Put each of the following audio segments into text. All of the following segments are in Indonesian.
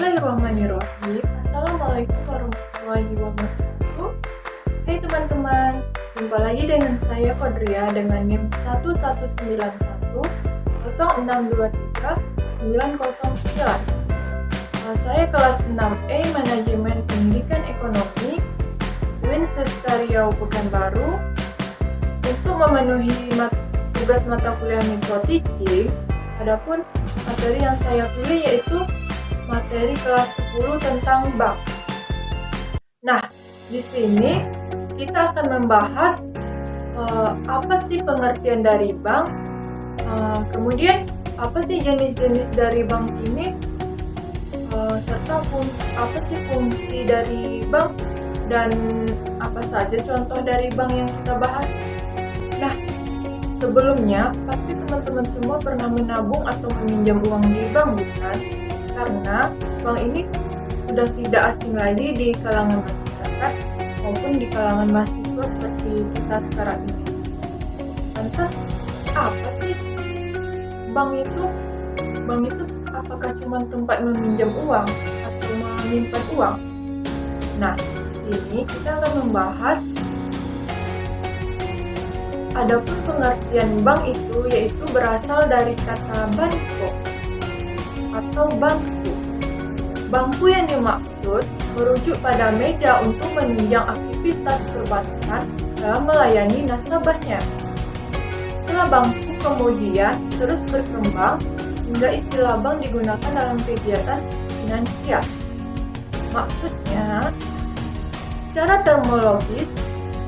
Bismillahirrahmanirrahim. Assalamualaikum warahmatullahi wabarakatuh. Hai teman-teman, jumpa lagi dengan saya Kodria dengan NIM 11910623909. Saya kelas 6E Manajemen Pendidikan Ekonomi Universitas Riau Pekanbaru. Untuk memenuhi tugas mata kuliah mikro teaching, adapun materi yang saya pilih yaitu materi kelas 10 tentang bank. Nah, di sini kita akan membahas apa sih pengertian dari bank, kemudian apa sih jenis-jenis dari bank ini, serta apa sih fungsi dari bank dan apa saja contoh dari bank yang kita bahas. Nah, sebelumnya pasti teman-teman semua pernah menabung atau meminjam uang di bank, bukan? Karena bank ini sudah tidak asing lagi di kalangan masyarakat maupun di kalangan mahasiswa seperti kita sekarang ini. Lantas, apa sih bank itu? Bank itu apakah cuma tempat meminjam uang atau menyimpan uang? Nah, di sini kita akan membahas adapun pengertian bank itu yaitu berasal dari kata banko atau bangku. Bangku yang dimaksud merujuk pada meja untuk menunjang aktivitas perbankan dalam melayani nasabahnya. Setelah bangku kemudian terus berkembang hingga istilah bank digunakan dalam kegiatan finansial. Maksudnya, secara terminologis,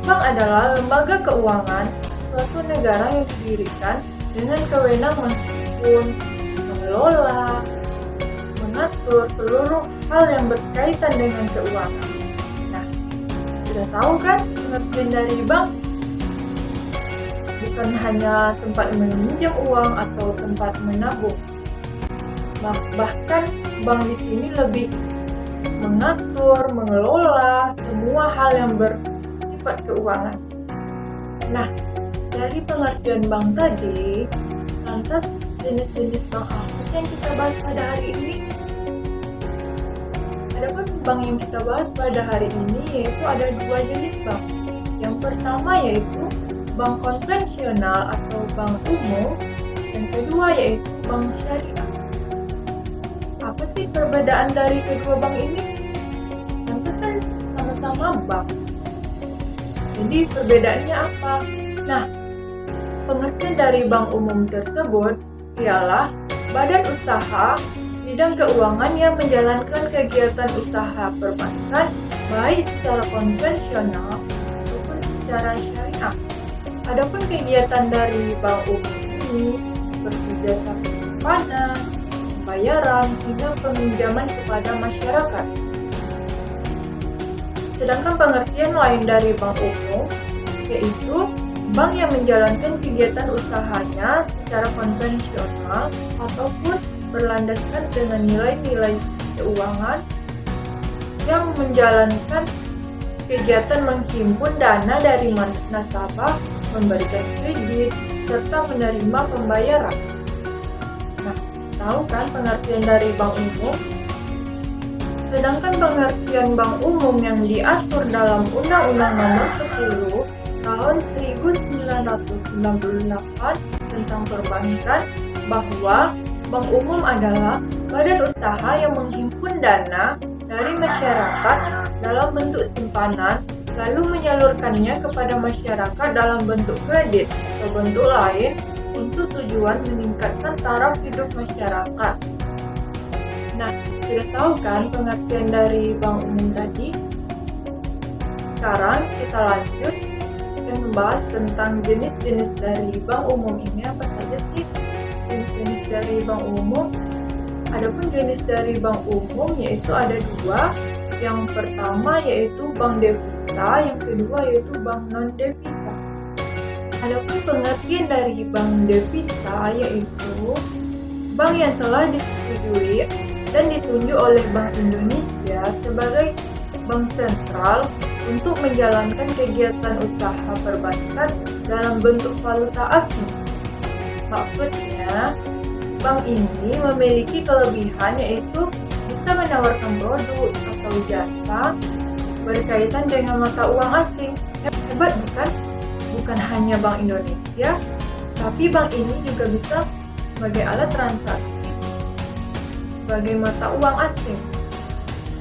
bank adalah lembaga keuangan suatu negara yang didirikan dengan kewenangan menghimpun, mengelola, mengatur seluruh hal yang berkaitan dengan keuangan. Nah, sudah tahu kan pengertian dari bank? Bukan hanya tempat meminjam uang atau tempat menabung. Bahkan bank di sini lebih mengatur, mengelola semua hal yang bersifat keuangan. Nah, dari pengertian bank tadi, lantas jenis-jenis bank apa sih yang kita bahas pada hari ini? Adapun bank yang kita bahas pada hari ini yaitu ada dua jenis bank. Yang pertama yaitu bank konvensional atau bank umum. Yang kedua yaitu bank syariah. Apa sih perbedaan dari kedua bank ini? Lantas kan sama-sama bank. Jadi perbedaannya apa? Nah, pengertian dari bank umum tersebut ialah badan usaha bidang keuangan yang menjalankan kegiatan usaha perbankan baik secara konvensional maupun secara syariah. Adapun kegiatan dari bank umum ini seperti jasa penyimpanan, pembayaran hingga peminjaman kepada masyarakat. Sedangkan pengertian lain dari bank umum yaitu bank yang menjalankan kegiatan usahanya secara konvensional ataupun berlandaskan dengan nilai-nilai keuangan yang menjalankan kegiatan menghimpun dana dari nasabah, memberikan kredit, serta menerima pembayaran. Nah, tahu kan pengertian dari bank umum? Sedangkan pengertian bank umum yang diatur dalam Undang-Undang Nomor 10 Tahun 1998 tentang perbankan bahwa bank umum adalah badan usaha yang menghimpun dana dari masyarakat dalam bentuk simpanan lalu menyalurkannya kepada masyarakat dalam bentuk kredit atau bentuk lain untuk tujuan meningkatkan taraf hidup masyarakat. Nah, sudah tahu kan pengertian dari bank umum tadi? Sekarang kita lanjut dan membahas tentang jenis-jenis dari bank umum ini. Apa saja sih jenis-jenis dari bank umum? Adapun jenis dari bank umum yaitu ada dua. Yang pertama yaitu bank devisa, yang kedua yaitu bank non devisa. Adapun pengertian dari bank devisa yaitu bank yang telah disetujui dan ditunjuk oleh Bank Indonesia sebagai bank sentral untuk menjalankan kegiatan usaha perbankan dalam bentuk valuta asing. Maksudnya, bank ini memiliki kelebihan yaitu bisa bisa menawarkan produk atau jasa berkaitan dengan mata uang asing. Hebat bukan? Bukan hanya Bank Indonesia, tapi bank ini juga bisa sebagai alat transaksi sebagai mata uang asing.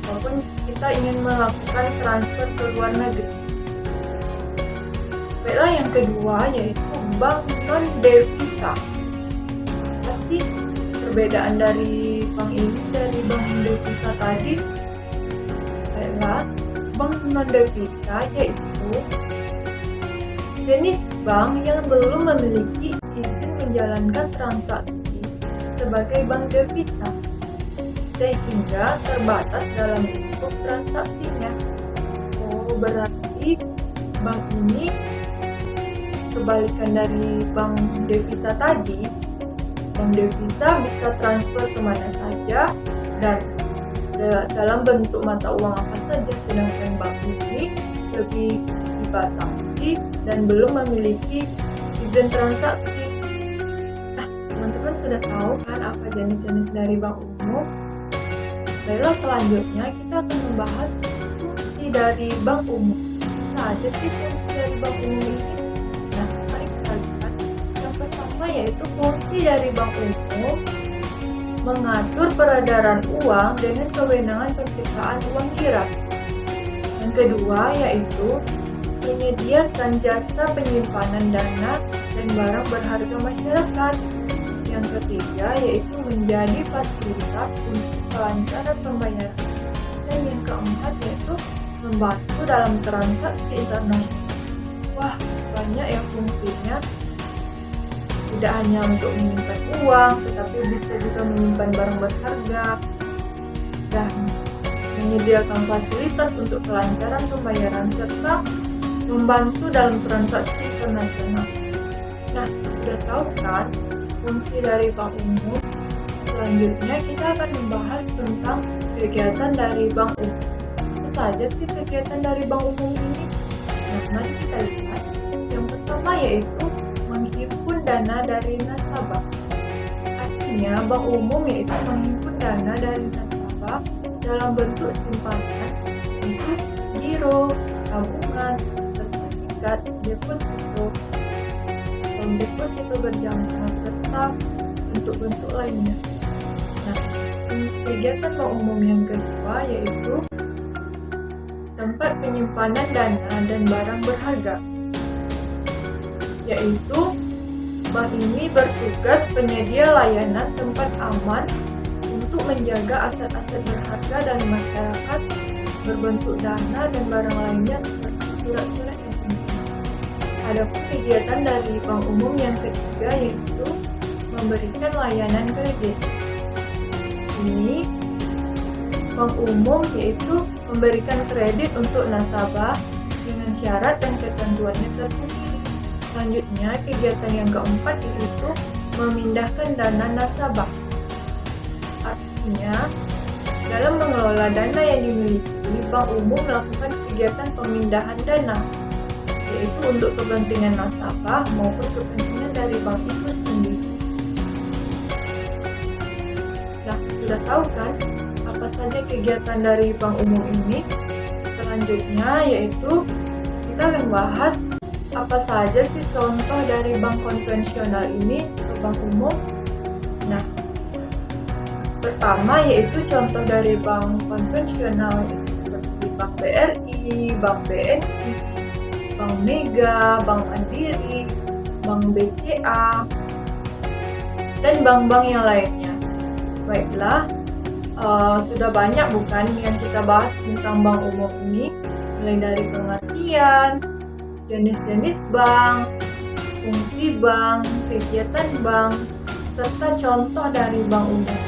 Walaupun kita ingin melakukan transfer ke luar negeri. Baiklah, yang kedua yaitu bank non-devisa. Apa sih perbedaan dari bank ini dari bank devisa tadi? Baiklah, bank non-devisa yaitu jenis bank yang belum memiliki izin menjalankan transaksi sebagai bank devisa, sehingga terbatas dalam bentuk transaksinya. Oh, berarti bank ini kebalikan dari bank devisa tadi. Bank devisa bisa transfer kemana saja dan dalam bentuk mata uang apa saja, sedangkan bank ini lebih dibatasi dan belum memiliki izin transaksi. Nah, teman-teman sudah tahu kan apa jenis-jenis dari bank umum? Baiklah, selanjutnya kita akan membahas fungsi dari bank umum. Apa aja sih fungsi dari bank umum ini? Nah, mari kita lihat. Yang pertama yaitu fungsi dari bank umum mengatur peredaran uang dengan kewenangan penciptaan uang kirap. Yang kedua yaitu menyediakan jasa penyimpanan dana dan barang berharga masyarakat. Yang ketiga yaitu menjadi fasilitas untuk kelancaran pembayaran. Dan yang keempat yaitu membantu dalam transaksi internasional. Wah, banyak ya fungsinya. Tidak hanya untuk menyimpan uang, tetapi bisa juga menyimpan barang berharga dan menyediakan fasilitas untuk kelancaran pembayaran serta membantu dalam transaksi internasional. Nah, sudah tahu kan fungsi dari bank umum? Selanjutnya kita akan membahas tentang kegiatan dari bank umum. Apa saja sih kegiatan dari bank umum ini? Nah, mari kita lihat. Yang pertama yaitu menghimpun dana dari nasabah. Artinya bank umum yaitu menghimpun dana dari nasabah dalam bentuk simpanan, yaitu giro, tabungan, sertifikat, deposito, atau deposito berjangka serta bentuk-bentuk lainnya. Nah, kegiatan bank umum yang kedua yaitu tempat penyimpanan dana dan barang berharga, yaitu bank ini bertugas penyedia layanan tempat aman untuk menjaga aset-aset berharga dari masyarakat berbentuk dana dan barang lainnya seperti surat-surat yang penting. Adapun kegiatan dari bank umum yang ketiga yaitu memberikan layanan kredit. Ini bank umum yaitu memberikan kredit untuk nasabah dengan syarat dan ketentuannya tersendiri. Selanjutnya, kegiatan yang keempat yaitu memindahkan dana nasabah. Artinya, dalam mengelola dana yang dimiliki, bank umum melakukan kegiatan pemindahan dana, yaitu untuk kepentingan nasabah maupun kepentingan dari bank itu sendiri. Nah, sudah tahu kan apa saja kegiatan dari bank umum ini? Selanjutnya yaitu kita akan bahas apa saja sih contoh dari bank konvensional ini atau bank umum. Nah, pertama yaitu contoh dari bank konvensional yaitu seperti Bank BRI, Bank BNI, Bank Mega, Bank Mandiri, Bank BCA, dan bank-bank yang lainnya. Baiklah, sudah banyak bukan yang kita bahas tentang bank umum ini, mulai dari pengertian, jenis-jenis bank, fungsi bank, kegiatan bank, serta contoh dari bank umum.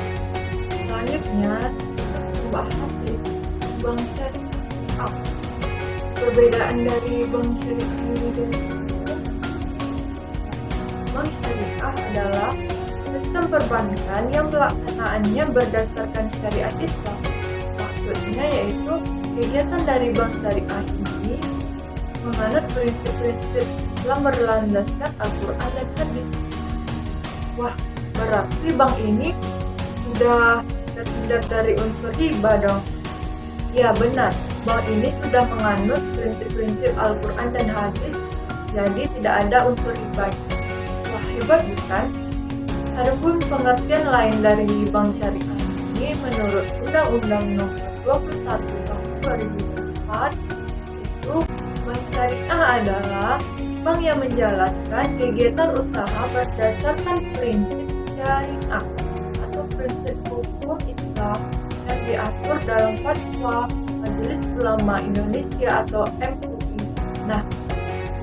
Selanjutnya, kita membahas bank syariah. Apa perbedaan dari bank syariah ini dengan bank syariah adalah sistem perbankan yang pelaksanaannya berdasarkan syariat Islam. Maksudnya yaitu kegiatan dari bank syariah ini menganut prinsip-prinsip Islam berlandaskan Al-Quran dan Hadis. Wah, berarti bank ini sudah terhindar dari unsur riba dong. Ya benar, bank ini sudah menganut prinsip-prinsip Al-Quran dan hadis, jadi tidak ada unsur riba. Wah, hebat bukan? Adapun pengertian lain dari bank syariah ini menurut Undang-Undang Nomor 21 Tahun 2004 itu bank syariah adalah bank yang menjalankan kegiatan usaha berdasarkan prinsip syariah atau prinsip hukum Islam yang diatur dalam Fatwa Majelis Ulama Indonesia atau MUI. Nah,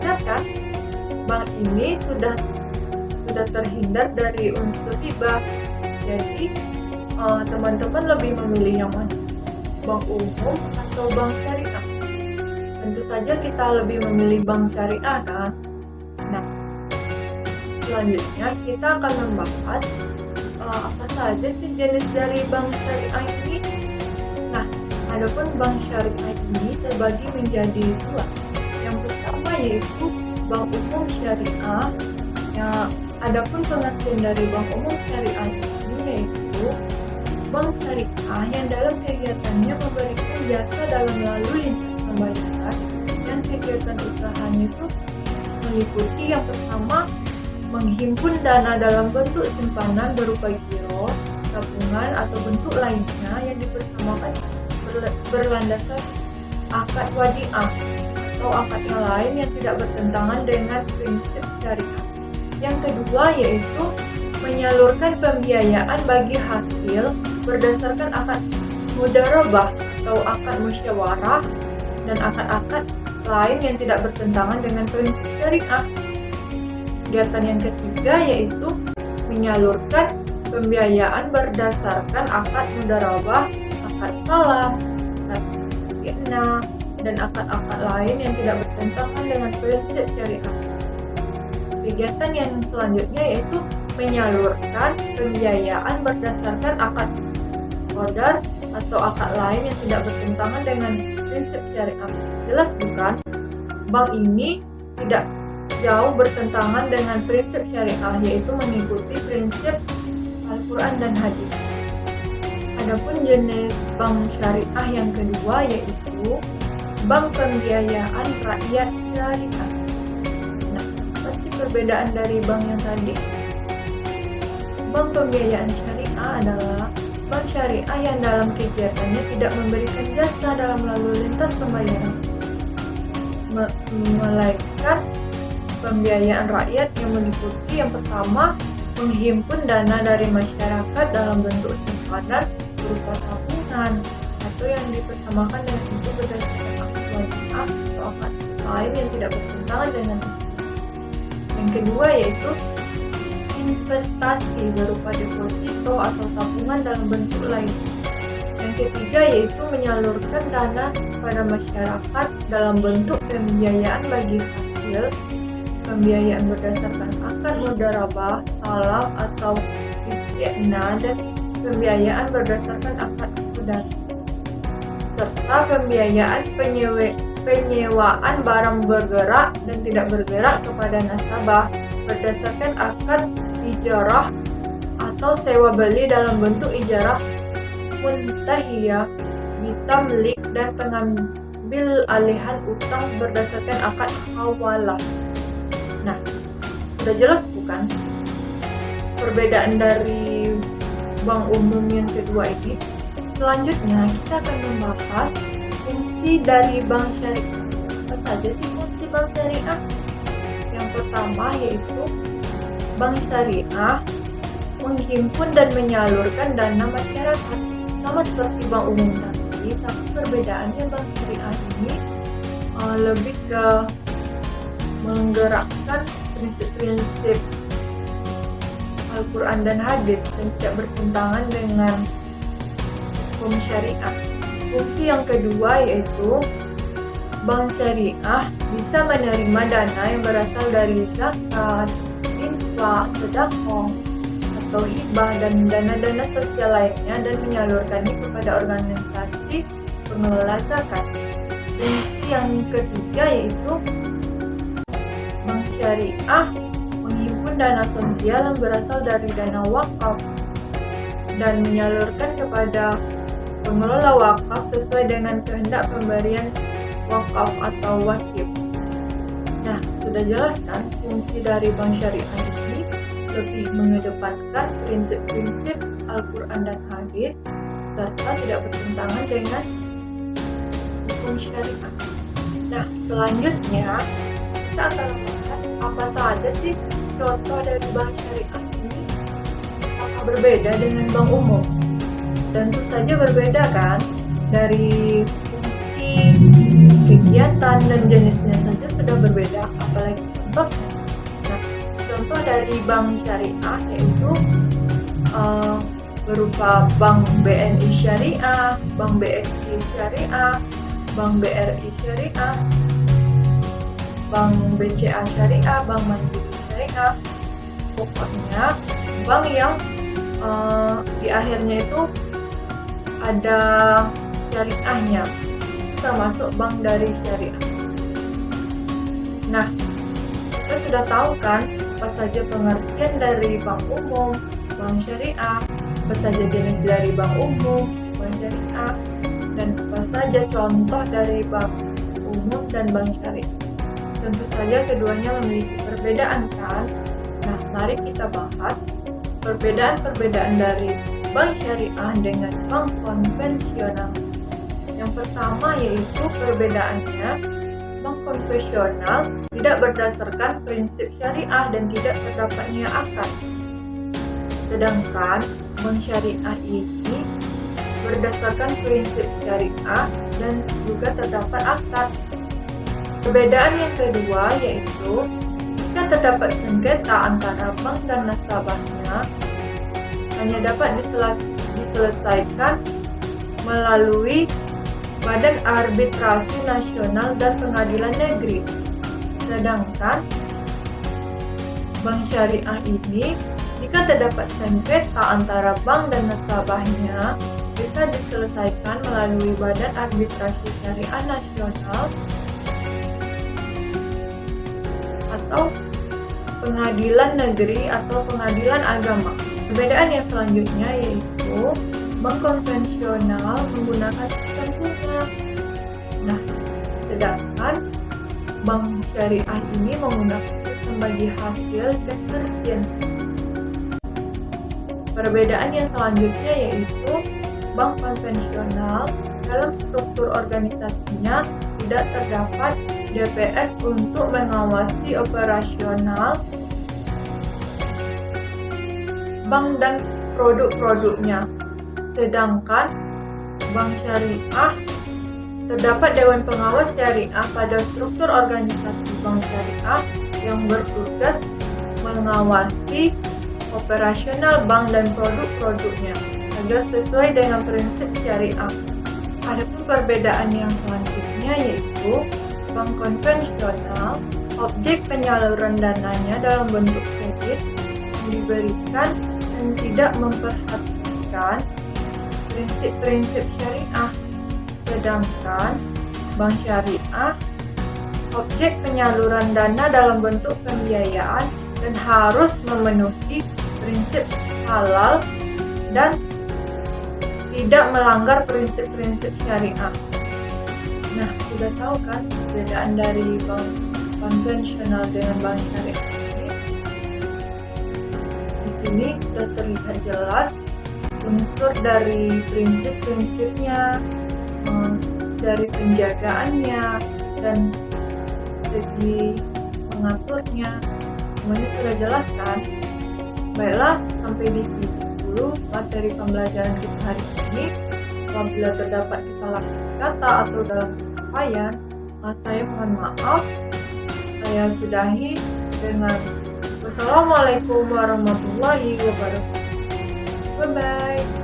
benar kan? Bank ini sudah terhindar dari unsur riba. Jadi teman-teman lebih memilih yang mana? Bank umum atau bank syariah? Tentu saja kita lebih memilih bank syariah kan? Nah, selanjutnya kita akan membahas apa saja sih jenis dari bank syariah ini. Nah, adapun bank syariah ini terbagi menjadi dua. Yang pertama yaitu bank umum syariah. Adapun pengertian dari bank umum syariah ini yaitu bank syariah yang dalam kegiatannya memberikan jasa dalam lalu lintas pembayaran, dan kegiatan usahanya itu meliputi yang pertama menghimpun dana dalam bentuk simpanan berupa giro, tabungan atau bentuk lainnya yang dipersamakan berlandaskan akad wadiah atau akad yang lain yang tidak bertentangan dengan prinsip syariah. Yang kedua yaitu menyalurkan pembiayaan bagi hasil berdasarkan akad mudharabah atau akad musyawarah dan akad-akad lain yang tidak bertentangan dengan prinsip syariah. Kegiatan yang ketiga yaitu menyalurkan pembiayaan berdasarkan akad mudharabah, akad salam, akad iqna, dan akad-akad lain yang tidak bertentangan dengan prinsip syariah. Kegiatan yang selanjutnya yaitu menyalurkan pembiayaan berdasarkan akad qadar atau akad lain yang tidak bertentangan dengan prinsip syariah. Jelas bukan? Bank ini tidak jauh bertentangan dengan prinsip syariah, yaitu mengikuti prinsip Al-Quran dan hadis. Adapun jenis bank syariah yang kedua yaitu bank pembiayaan rakyat syariah. Nah, pasti perbedaan dari bank yang tadi. Bank pembiayaan syariah adalah bank syariah yang dalam kegiatannya tidak memberikan jasa dalam lalu lintas pembayaran, melainkan pembiayaan rakyat yang meliputi yang pertama menghimpun dana dari masyarakat dalam bentuk simpanan berupa tabungan atau yang dipersamakan dengan itu berdasarkan akad wadiah atau akad lain yang tidak bertentangan dengan Islam. Yang kedua yaitu investasi berupa deposito atau tabungan dalam bentuk lain. Yang ketiga yaitu menyalurkan dana kepada masyarakat dalam bentuk pembiayaan bagi hasil pembiayaan berdasarkan akad mudharabah, salam atau istiqna, dan pembiayaan berdasarkan akad qadar, serta pembiayaan penyewaan barang bergerak dan tidak bergerak kepada nasabah berdasarkan akad ijarah atau sewa beli dalam bentuk ijarah muntahiyah, bitamlik, dan pengambil alihan utang berdasarkan akad hawalah. Nah, sudah jelas bukan perbedaan dari bank umum yang kedua ini? Selanjutnya kita akan membahas fungsi dari bank syariah. Apa saja sih fungsi bank syariah? Yang pertama yaitu bank syariah menghimpun dan menyalurkan dana masyarakat, sama seperti bank umum tadi, tapi perbedaannya bank syariah ini lebih ke menggerakkan prinsip-prinsip Al-Quran dan hadis dan tidak bertentangan dengan hukum syariah. Fungsi yang kedua yaitu bank syariah bisa menerima dana yang berasal dari zakat, infak, sedekah, atau hibah dan dana-dana sosial lainnya dan menyalurkannya kepada organisasi pengelola zakat. Fungsi yang ketiga yaitu bank syariah menghimpun dana sosial yang berasal dari dana wakaf dan menyalurkan kepada pengelola wakaf sesuai dengan kehendak pemberian wakaf atau wakif. Nah, sudah jelas kan fungsi dari bank syariah ini lebih mengedepankan prinsip-prinsip Al-Quran dan Hadis serta tidak bertentangan dengan hukum syariah. Nah, selanjutnya kita akan membahas apa saja sih contoh dari bank syariah ini. Apakah berbeda dengan bank umum? Tentu saja berbeda kan, dari fungsi, kegiatan, dan jenisnya saja sudah berbeda, apalagi contohnya. Nah, contoh dari bank syariah yaitu berupa Bank BNI Syariah, Bank BSI Syariah, Bank BRI Syariah, Bank BCA Syariah, Bank Mandiri Syariah. Pokoknya bank yang di akhirnya itu ada syariahnya, termasuk bank dari syariah. Nah, kita sudah tahu kan apa saja pengertian dari bank umum, bank syariah, apa saja jenis dari bank umum, bank syariah, dan apa saja contoh dari bank umum dan bank syariah. Tentu saja keduanya memiliki perbedaan kan? Nah, mari kita bahas perbedaan-perbedaan dari bank syariah dengan bank konvensional. Yang pertama yaitu perbedaannya, bank konvensional tidak berdasarkan prinsip syariah dan tidak terdapatnya akad. Sedangkan bank syariah ini berdasarkan prinsip syariah dan juga terdapat akad. Perbedaan yang kedua yaitu jika terdapat sengketa antara bank dan nasabahnya, hanya dapat diselesaikan melalui Badan Arbitrasi Nasional dan Pengadilan Negeri. Sedangkan bank syariah ini, jika terdapat sengketa antara bank dan nasabahnya, bisa diselesaikan melalui Badan Arbitrasi Syariah Nasional atau Pengadilan Negeri atau Pengadilan Agama. Perbedaan yang selanjutnya yaitu bank konvensional menggunakan sistem bunga. Nah, sedangkan bank syariah ini menggunakan sistem bagi hasil dan margin. Perbedaan yang selanjutnya yaitu bank konvensional dalam struktur organisasinya tidak terdapat DPS untuk mengawasi operasional bank dan produk-produknya. Sedangkan bank syariah terdapat Dewan Pengawas Syariah pada struktur organisasi bank syariah yang bertugas mengawasi operasional bank dan produk-produknya agar sesuai dengan prinsip syariah. Adapun perbedaan yang selanjutnya yaitu bank konvensional, objek penyaluran dananya dalam bentuk kredit yang diberikan dan tidak memperhatikan prinsip-prinsip syariah. Sedangkan bank syariah, objek penyaluran dana dalam bentuk pembiayaan dan harus memenuhi prinsip halal dan tidak melanggar prinsip-prinsip syariah. Nah, sudah tahu kan perbedaan dari bank konvensional dengan bank syariah ini? Di sini sudah terlihat jelas unsur dari prinsip-prinsipnya, dari penjagaannya, dan segi mengaturnya. Semuanya sudah jelas kan? Baiklah, sampai di sini dulu materi pembelajaran kita hari ini. Apabila terdapat kesalahan kata atau dalam penyampaian, saya mohon maaf. Saya sudahi dengan wassalamualaikum warahmatullahi wabarakatuh. Bye-bye.